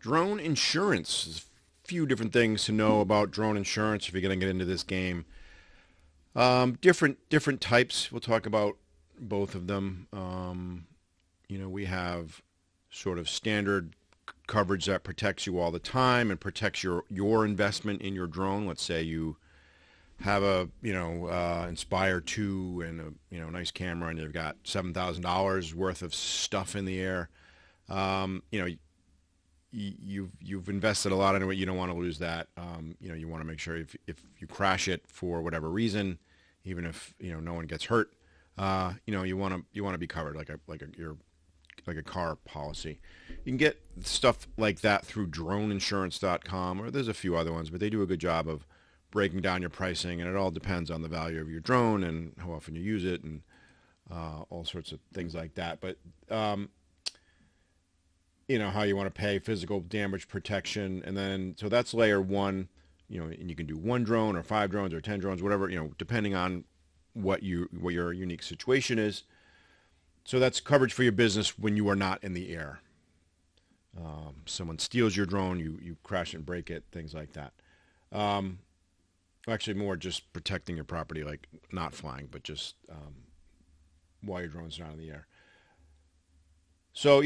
drone insurance. There's a few different things to know about drone insurance if you're going to get into this game. Different types. We'll talk about both of them. We have sort of standard coverage that protects you all the time and protects your investment in your drone. Let's say you have a Inspire 2 and a nice camera, and you've got $7,000 worth of stuff in the air. You've invested a lot into it. You don't want to lose that. You want to make sure if you crash it for whatever reason, even if no one gets hurt, you want to be covered like a car policy. You can get stuff like that through droneinsurance.com, or there's a few other ones, but they do a good job of breaking down your pricing, and it all depends on the value of your drone and how often you use it and all sorts of things like that. But how you want to pay physical damage protection, and then so that's layer one. And you can do one drone or 5 drones or 10 drones, whatever, depending on what your unique situation is. So that's coverage for your business when you are not in the air. Someone steals your drone, you crash and break it, things like that. Actually, more just protecting your property, like not flying, but just while your drone's not in the air. So,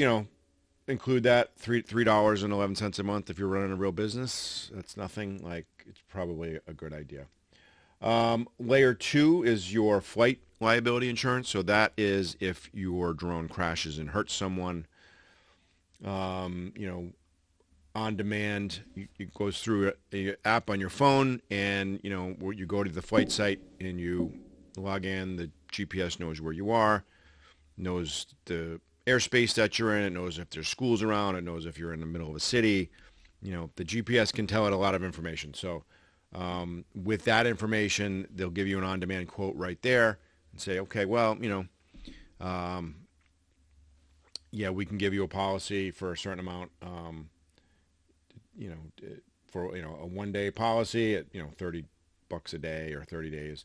include that $3.11 a month if you're running a real business. That's nothing. It's probably a good idea. Layer 2 is your flight liability insurance. So that is if your drone crashes and hurts someone. On demand, it goes through a app on your phone, and you go to the flight site and you log in. The GPS knows where you are, knows the airspace that you're in. It knows if there's schools around. It knows if you're in the middle of a city. The GPS can tell it a lot of information. So with that information, they'll give you an on-demand quote right there and say, okay, well, we can give you a policy for a certain amount, for a one-day policy at $30 a day or 30 days.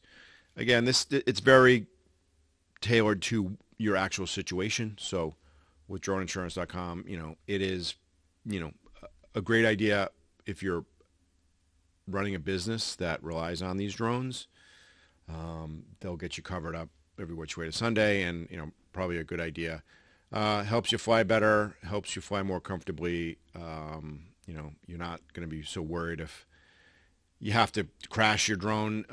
Again, it's very tailored to your actual situation. So with droneinsurance.com, it is, a great idea if you're running a business that relies on these drones. They'll get you covered up every which way to Sunday, and, probably a good idea. Helps you fly better, helps you fly more comfortably. You're not going to be so worried if you have to crash your drone,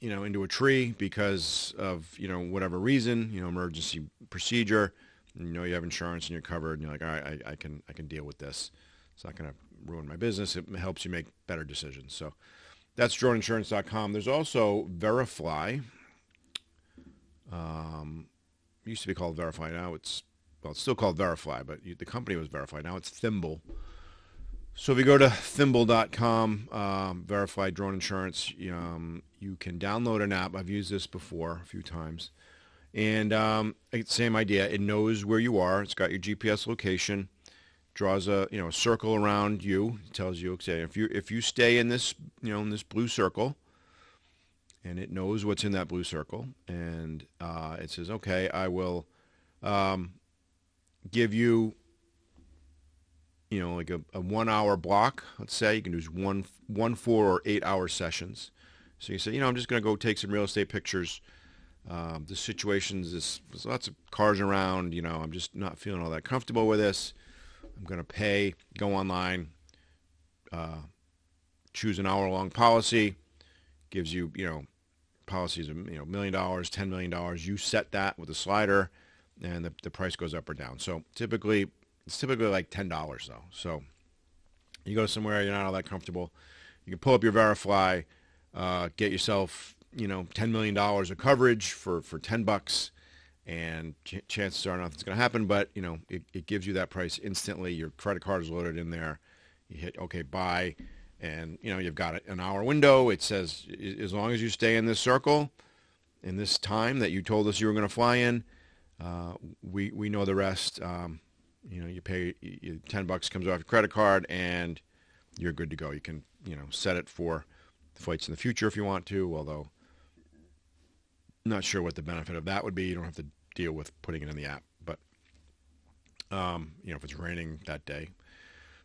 into a tree because of, whatever reason, emergency procedure. You have insurance and you're covered, and you're like, all right, I can deal with this. It's not going to ruin my business. It helps you make better decisions. So that's droneinsurance.com. There's also Verifly. Used to be called Verify. Now it's still called Verifly, but the company was Verify. Now it's Thimble. So if you go to thimble.com, Verify drone insurance, you can download an app. I've used this before a few times. And same idea. It knows where you are. It's got your GPS location. Draws a circle around you. It tells you, okay, if you stay in this in this blue circle, and it knows what's in that blue circle, and it says, okay, I will give you like a 1 hour block. Let's say you can do one 4 or 8 hour sessions. So you say, I'm just going to go take some real estate pictures. The situations, there's lots of cars around. I'm just not feeling all that comfortable with this. I'm going to go online, choose an hour-long policy, gives you, policies of, $1 million, $10 million. You set that with a slider, and the price goes up or down. So it's typically like $10 though. So you go somewhere you're not all that comfortable, you can pull up your Verifly, get yourself, $10 million of coverage for $10, and chances are nothing's going to happen, but, it gives you that price instantly. Your credit card is loaded in there. You hit, okay, buy, and, you've got an hour window. It says, as long as you stay in this circle, in this time that you told us you were going to fly in, we know the rest. You pay $10 comes off your credit card, and you're good to go. You can, set it for flights in the future if you want to, although not sure what the benefit of that would be. You don't have to deal with putting it in the app, but if it's raining that day.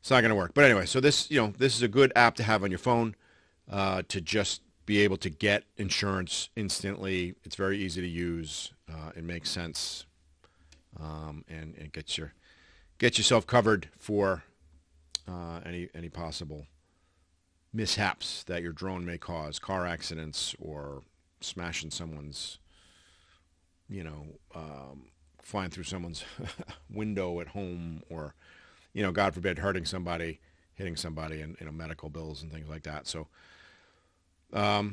It's not going to work. But anyway, so this, this is a good app to have on your phone to just be able to get insurance instantly. It's very easy to use. It makes sense, and it gets yourself covered for any possible mishaps that your drone may cause, car accidents or smashing someone's, flying through someone's window at home, or God forbid, hurting somebody, hitting somebody, and medical bills and things like that. So, a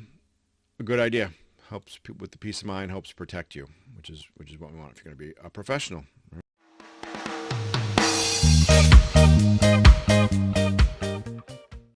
good idea. Helps with the peace of mind. Helps protect you, which is what we want if you're going to be a professional.